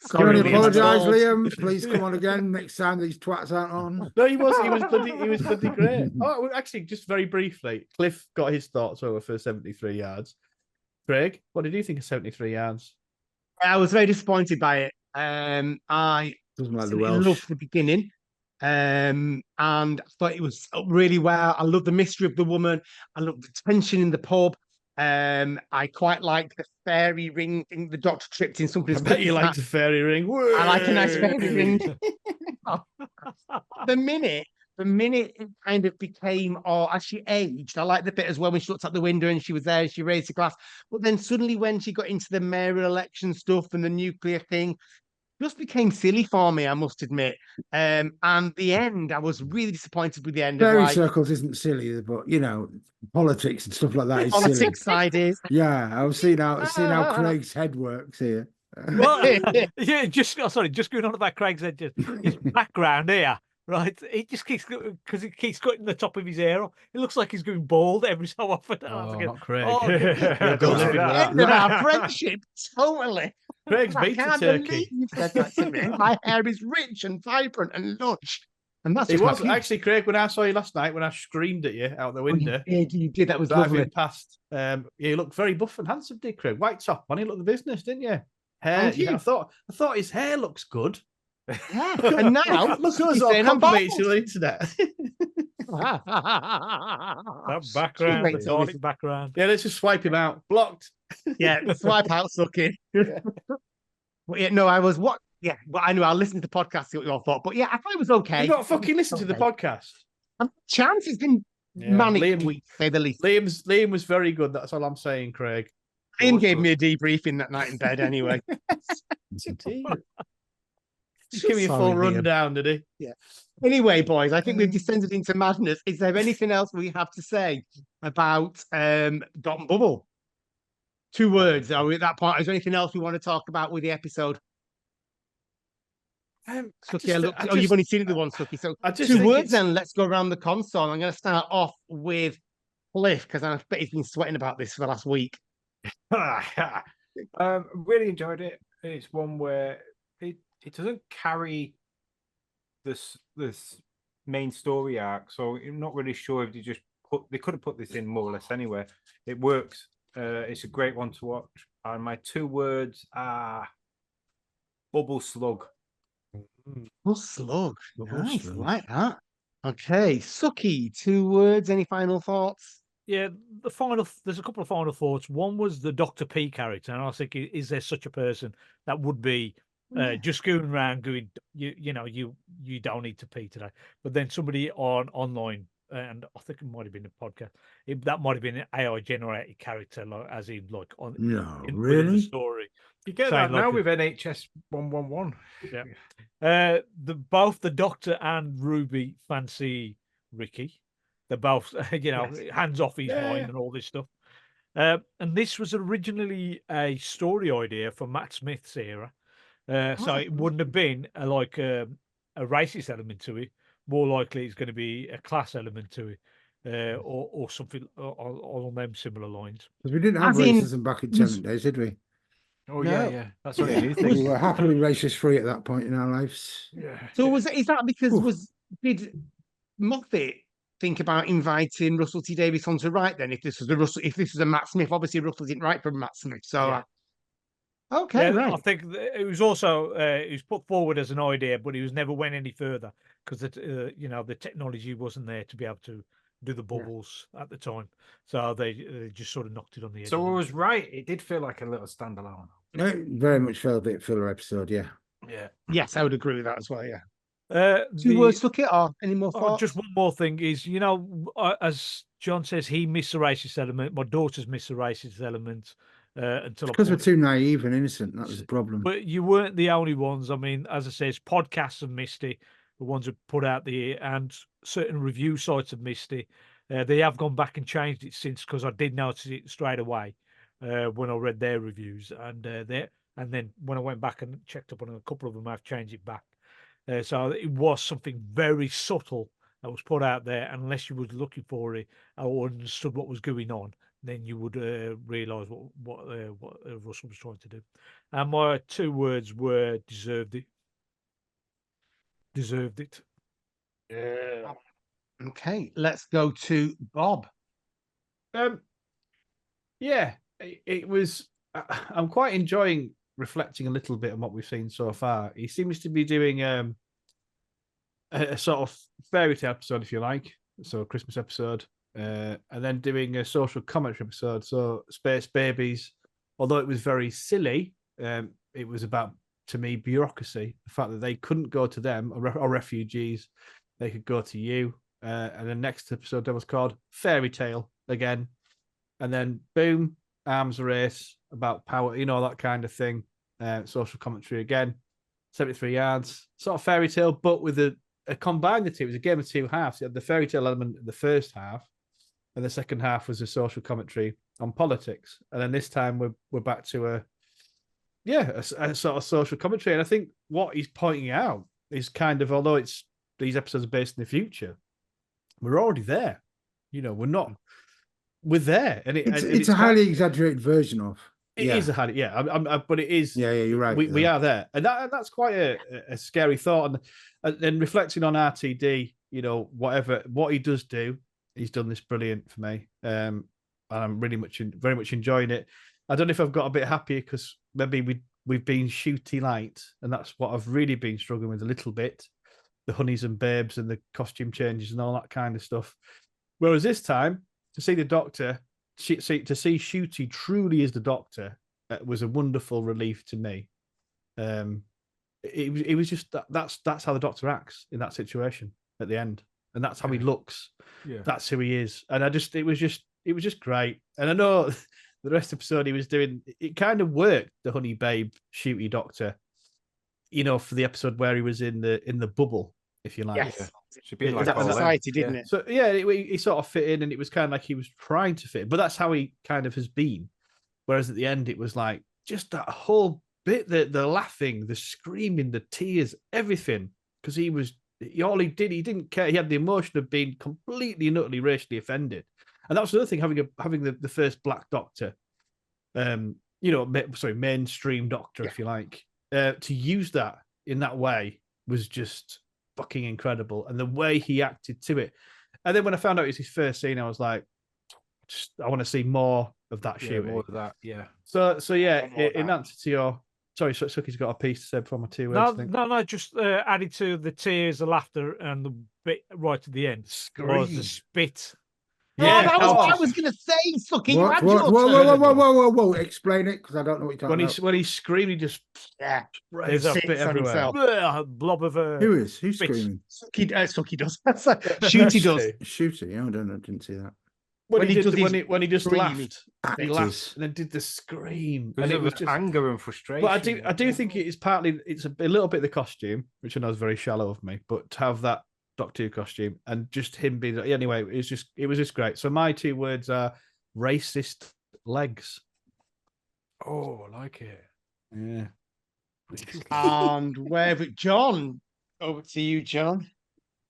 Sorry, can I Liam, apologise, I'm old. Liam? Please come on again next time these twats aren't on. No, he was bloody great. Oh, well, actually, just very briefly, Cliff got his thoughts over for 73 yards. Craig, what did you think of 73 yards? I was very disappointed by it. I Doesn't like the absolutely Welsh. loved the beginning. And I thought it was really well. I love the mystery of the woman. I love the tension in the pub. I quite like the fairy ring thing the doctor tripped in I somebody's bet you liked the fairy ring. I like a nice fairy Whey! ring. the minute it kind of became, or as she aged, I like the bit as well when she looked out the window and she was there, she raised the glass. But then suddenly when she got into the mayoral election stuff and the nuclear thing, just became silly for me, I must admit. And the end, I was really disappointed with the end. Fairy Of like, circles isn't silly, but you know, politics and stuff like that is silly. politics side is. Yeah, I've seen how Craig's head works here. Well, yeah, just going on about Craig's head, just his background here, right? It just keeps because it keeps cutting the top of his hair off. It looks like he's going bald every so often. And I was Oh, thinking, not Craig. oh, Yeah, go live with that. End of our friendship, totally. Craig's I been to can't Turkey. believe you said that to me. My hair is rich and vibrant and lush. And that's It just my was beauty. actually, Craig, when I saw you last night, when I screamed at you out the Oh, window, you did. That was driving lovely. past, you looked very buff and handsome, did Craig? White top on, he looked the business, didn't you? Hair, Thank you. I thought his hair looks good. Yeah. And now, look at us he's all saying I'm compliment bald. each other on the internet. that background, Wait the till dark this- background. Yeah, let's just swipe him out. Blocked. Yeah, swipe out, Suky. But yeah, no, I was what? Yeah, well, I know. I'll listen to the podcast, see what you all thought. But yeah, I thought it was okay. You got fucking listen to the podcast. Chance has been Yeah, manic Liam- week, to say the least. Liam was very good. That's all I'm saying, Craig. Liam gave me a debriefing that night in bed anyway. Just give me a full Sorry, Liam. rundown, did he? Anyway, boys, I think we've descended into madness. Is there anything else we have to say about Dot and Bubble? 2 words. Are we at that point? Is there anything else we want to talk about with the episode? Suky, you've only seen it the one, Suky. So I just 2 think words, it's- then let's go around the console. I'm going to start off with Cliff because I bet he's been sweating about this for the last week. Really enjoyed it. It's one where it doesn't carry this main story arc, so I'm not really sure if they could have put this in more or less anywhere. It works. It's a great one to watch. And my 2 words are bubble slug. Oh, slug. Bubble Nice, slug. like that. Okay, Suky, 2 words. Any final thoughts? Yeah, there's a couple of final thoughts. One was the Dr. P character, and I was thinking, is there such a person that would be just going around going, you don't need to pee today, but then somebody online, and I think it might have been a podcast, that might have been an AI generated character, like as in like on No, within really? the story. You get Sound that now like with NHS 111. Yeah. Both the Doctor and Ruby fancy Ricky. They're both, hands off his mind and all this stuff. And this was originally a story idea for Matt Smith's era. So it wouldn't have been a racist element to it. More likely, it's going to be a class element to it, or something along them similar lines. Because we didn't have As in- racism back in 70s, did we? Oh No. yeah. That's what it is. We were happily racist free at that point in our lives. Yeah. So is that because Oof. did Moffat think about inviting Russell T Davies on to write then? If this was a Matt Smith, obviously Russell didn't write for Matt Smith. So Yeah. okay, Yeah, right. I think it was also it was put forward as an idea, but it was never went any further because the technology wasn't there to be able to do the bubbles at the time. So they just sort of knocked it on the head. So I didn't was right. It did feel like a little standalone. It very much felt a bit filler episode, yeah. Yeah. Yes, I would agree with that as well. Yeah. they? Two words took it, or any more Oh, thoughts? just one more thing is, as John says, he missed the racist element. My daughter's missed the racist element until Because I we're put. too naive and innocent. That was the problem. But you weren't the only ones. I mean, as I says, podcasts have missed it. The ones that put out the and certain review sites have missed it. They have gone back and changed it since, because I did notice it straight away when I read their reviews, and then when I went back and checked up on a couple of them, I've changed it back. So it was something very subtle that was put out there. Unless you was looking for it or understood what was going on, then you would realise what Russell was trying to do. And my two words were deserved it. Deserved it. Yeah. Okay, let's go to Bob. Yeah, it was. I'm quite enjoying reflecting a little bit on what we've seen so far. He seems to be doing a sort of fairy tale episode, if you like, so a Christmas episode, and then doing a social commentary episode. So Space Babies, although it was very silly, it was about, to me, bureaucracy. The fact that they couldn't go to them or refugees, they could go to you. And the next episode that was called Fairy Tale again, and then boom, arms race about power, that kind of thing. Social commentary again, 73 yards, sort of fairy tale, but with a combined the two. It was a game of two halves. You had the fairy tale element in the first half, and the second half was a social commentary on politics. And then this time we're back to a sort of social commentary. And I think what he's pointing out is kind of, although these episodes are based in the future, we're already there. We're there, and it's a highly exaggerated version of. It is a highly, but it is. Yeah, you're right. We are there, and that's quite a scary thought. And then reflecting on RTD, what he does do, he's done this brilliant for me, and I'm very much enjoying it. I don't know if I've got a bit happier because maybe we've been shooty light, and that's what I've really been struggling with a little bit. The honeys and babes and the costume changes and all that kind of stuff. Whereas this time, to see the Doctor, to see Shooty truly as the Doctor, was a wonderful relief to me. It was just that's how the Doctor acts in that situation at the end, and that's how he looks. Yeah, that's who he is. And it was just great. And I know the rest of the episode he was doing, it kind of worked, the honey babe Shooty Doctor, for the episode where he was in the bubble, if you like. Yes. Should be like society, didn't it? So yeah, he sort of fit in, and it was kind of like he was trying to fit in, but that's how he kind of has been. Whereas at the end, it was like just that whole bit, the laughing, the screaming, the tears, everything, because he didn't care. He had the emotion of being completely and utterly racially offended, and that was another thing, having the first Black Doctor, mainstream Doctor, if you like, to use that in that way was just fucking incredible, and the way he acted to it. And then when I found out it was his first scene, I was like, I want to see more of that shooting. More of that, yeah. So yeah, in answer to your, sorry, Suky's got a piece to say before my two words. No, just added to the tears, the laughter, and the bit right at the end was the spit. Yeah, that was what I was going to say, Suky. Whoa! Explain it, because I don't know what you're talking about. When he screamed, he just there's a spit everywhere. A blob of Who's spit. screaming? Suky does. Shooty does. Shooty. I didn't see that. When he just laughed, he laughed and then did the scream, and it was just anger and frustration. But I do think it's a little bit of the costume, which I know is very shallow of me, but to have that Doctor Who costume and just him being anyway, it was just great. So my two words are racist legs. Oh, I like it. Yeah. And John, over to you, John.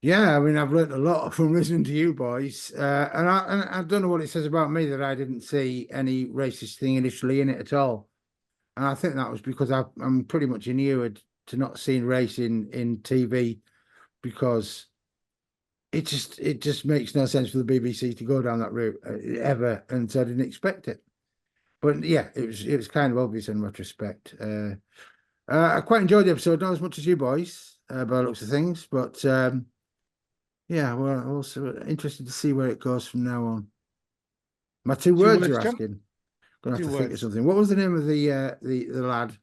Yeah, I mean, I've learned a lot from listening to you boys, and I don't know what it says about me that I didn't see any racist thing initially in it at all, and I think that was because I'm pretty much inured to not seeing race in TV, because it just makes no sense for the BBC to go down that route ever, and so I didn't expect it. But yeah, it was kind of obvious in retrospect. I quite enjoyed the episode, not as much as you boys, by the looks of things, but Yeah, well, also interested to see where it goes from now on. My two Two words words, you're John? asking. Gonna have Two to think of words. something. What was the name of the lad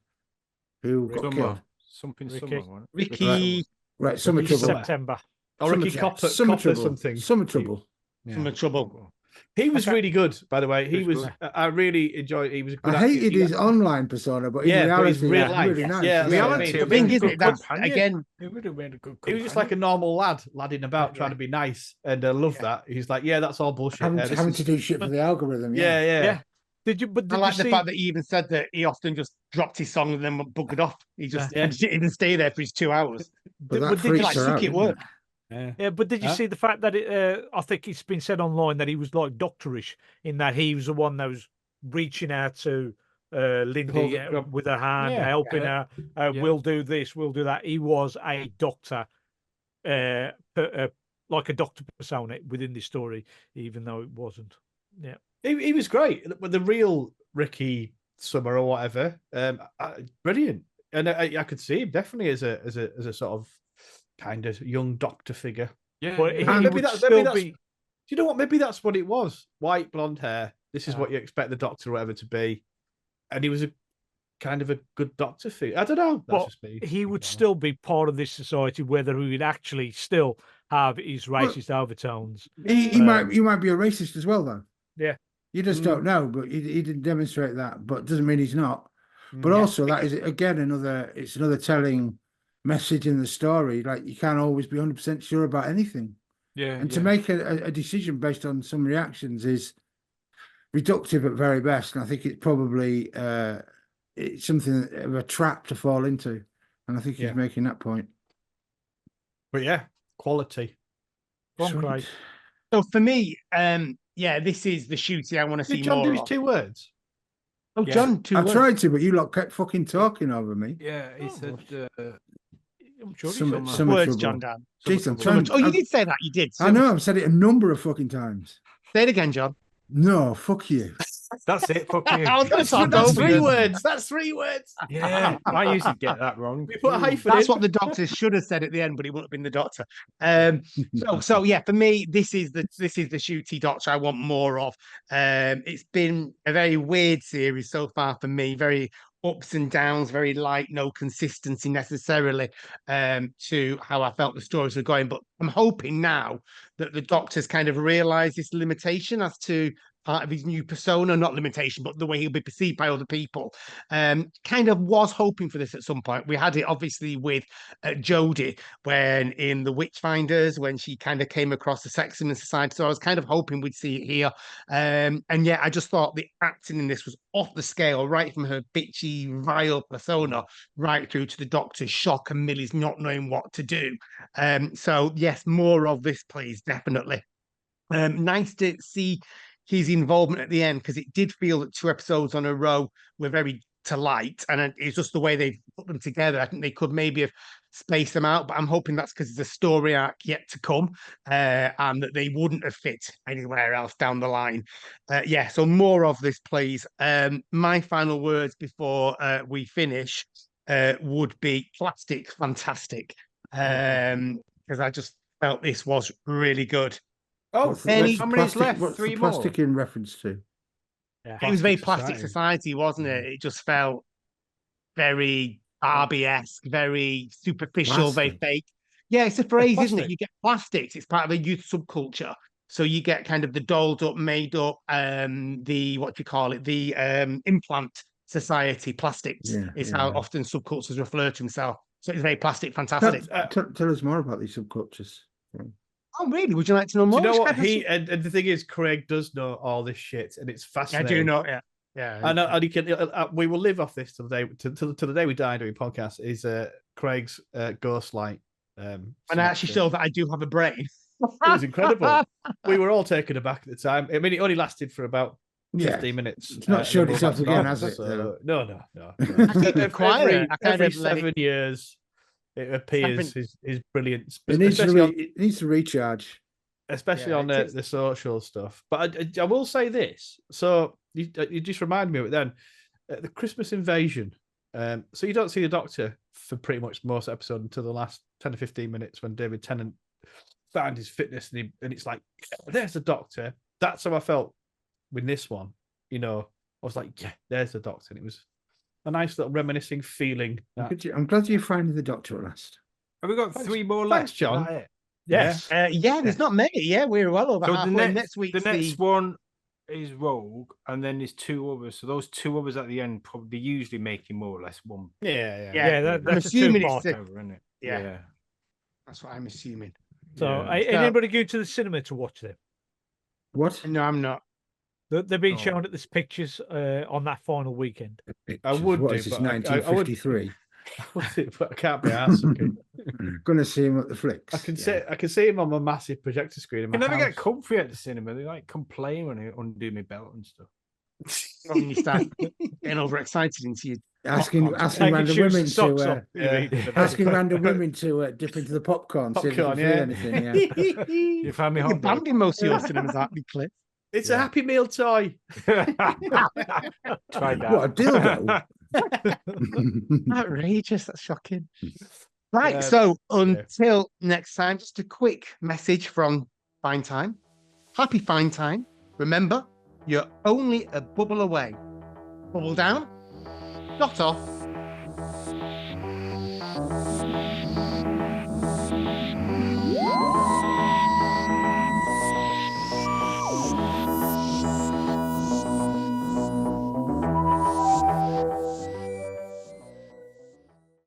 who got Summer. killed? Something Ricky. summer. wasn't it? Ricky Right, Summer Ricky Trouble. Summer. September. Or Summer Ricky Trou- Copper, Summer Copper Trouble. something. Summer Trouble. Some trouble. He was Okay. really good, by the way. He He was was. I really enjoyed. He was a good. I hated his online persona, but in Yeah, but his reality, real he's life. really nice. Yeah, that's what I Reality, mean. The it thing would be is, a it, good that's companion. again. It would have been a good. He was just like a normal lad in about trying to be nice, and I love that. He's like, yeah, that's all bullshit. having to do shit for the algorithm. yeah, Yeah. yeah. Did you? But I did like you the see? fact that he even said that he often just dropped his song and then buggered off. He just Yeah. didn't even stay there for his 2 hours. But that But did you freaks like her Suky out. at didn't work. it? Yeah. Yeah, but did you Huh? see the fact that I think it's been said online that he was like doctorish in that he was the one that was reaching out to Lindy Hold it, with her hand, Yeah, helping yeah, her. yeah. We'll do this, we'll do that. He was a doctor, like a doctor persona within this story, even though it wasn't. Yeah, he was great. But the real Ricky Summer or whatever, brilliant. And I could see him definitely as a sort of kind of young doctor figure. Yeah, but yeah. he maybe would that's- still that's- be. Do you know what? Maybe that's what it was. White blonde hair. This is Yeah. what you expect the doctor or whatever to be. And he was a kind of a good doctor figure. I don't know. That's But just me. he would thinking still be part of this society, whether he would actually still have his racist overtones. He might be a racist as well, though. Yeah. You just don't know, but he didn't demonstrate that. But doesn't mean he's not. But Yeah, also, that is again another telling message in the story. Like, you can't always be 100% sure about anything, Yeah, and yeah. to make a decision based on some reactions is reductive at very best. And I think it's probably it's something of a trap to fall into. And I think he's Yeah. making that point. But yeah, quality. Go on, Sweet. Craig. So for me, yeah, this is the shooty I want to see Did John more do his of. 2 words? Oh, Yeah. John, two I words. tried to, but you lot kept fucking talking over me. Yeah, he Oh, said I'm sure Some he's some words, trouble. John Dan. Jason, So much. Oh, you I've- did say that. You did. I know, I've said it a number of fucking times. Say it again, John. No, fuck you. that's it. Fuck you. I was going to talk That's over 3 you. words. That's 3 words. Yeah, I usually get that wrong. We put a hyphen That's in. what the doctor should have said at the end, but he wouldn't have been the doctor. So yeah, for me, this is the shooty doctor I want more of. It's been a very weird series so far for me, very ups and downs, very light, no consistency necessarily to how I felt the stories were going. But I'm hoping now that the doctor's kind of realised this limitation as to part of his new persona, not limitation, but the way he'll be perceived by other people. Kind of was hoping for this at some point. We had it obviously with Jodie when in the Witchfinders, when she kind of came across the sexism in society. So I was kind of hoping we'd see it here. And yeah, I just thought the acting in this was off the scale, right from her bitchy, vile persona, right through to the doctor's shock and Millie's not knowing what to do. So yes, more of this, please, definitely. Nice to see his involvement at the end, because it did feel that 2 episodes on a row were very to light, and it's just the way they put them together. I think they could maybe have spaced them out, but I'm hoping that's because there's a story arc yet to come, and that they wouldn't have fit anywhere else down the line. Yeah, so more of this, please. My final words before we finish would be plastic fantastic, because I just felt this was really good. Oh, Any- how many's left? What's 3 the more. plastic in reference to? Yeah. It was very Plastic plastic society, wasn't it? It just felt very Barbie-esque, very superficial, very Plastic. fake. Yeah, it's a phrase, isn't it? plastic. You get plastics. It's part of a youth subculture. So you get kind of the dolled up, made up, the what do you call it? The implant society, plastics Yeah, is yeah, how yeah. often subcultures refer to themselves. So it's very plastic, fantastic. Tell us more about these subcultures. Oh, really? Would you like to know Do more? you know Which what? kind of He and the thing is, Craig does know all this shit, and it's I fascinating. do know. Yeah, yeah. I know, and he can. We will live off this till the day till the day we die doing podcasts. Is Craig's ghost light? And I actually synopsis. show that I do have a brain. It was incredible. We were all taken aback at the time. I mean, it only lasted for about Yeah. 15 minutes. It's not and showed then we're itself back to again, normal, has it, so- though? No. I keep it quiet. I kind Every of let it- 7 years, it appears his brilliance, It needs to especially it needs to recharge. on it the, is. the social stuff. But I will say this. So you just reminded me of it then. The Christmas invasion. So you don't see the Doctor for pretty much most episodes until the last 10 to 15 minutes when David Tennant found his fitness, and it's like, there's the Doctor. That's how I felt with this one. You know, I was like, yeah, there's the Doctor. And it was a nice little reminiscing feeling. I'm glad you found the Doctor at last. Have we got Thanks- 3 more thanks, left? John. Is that it? Yes. Yeah, there's not many. Yeah, we're well over So halfway. the Next week's next one is Rogue, and then there's 2 others. So those 2 others at the end probably usually making more or less one. Yeah. Yeah, That's a assuming it's two-part. the- Isn't it? Yeah. That's what I'm assuming. So, Yeah. anybody going to the cinema to watch them? What? No, I'm not. They've been Oh. shown at this pictures on that final weekend. I would What do, is this, but I would- 1953? But I can't be asked. Gonna see him at the flicks. I can see him on my massive projector screen in my You never house. get comfy at the cinema. They like complain when I undo my belt and stuff. When you start getting overexcited into your asking popcorn. asking Taking random shoes women and socks to off. yeah. asking random women to dip into the popcorn, see if they can Popcorn, feel yeah. anything. Yeah. You find me You're hot dog. banned in most of your cinemas, aren't you, Cliff? It's a Happy Meal toy. Try that. What a dildo! Outrageous. That's shocking. Right. Um, So until next time, just a quick message from Fine Time. Happy Fine Time. Remember, you're only a bubble away. Bubble down, dot off,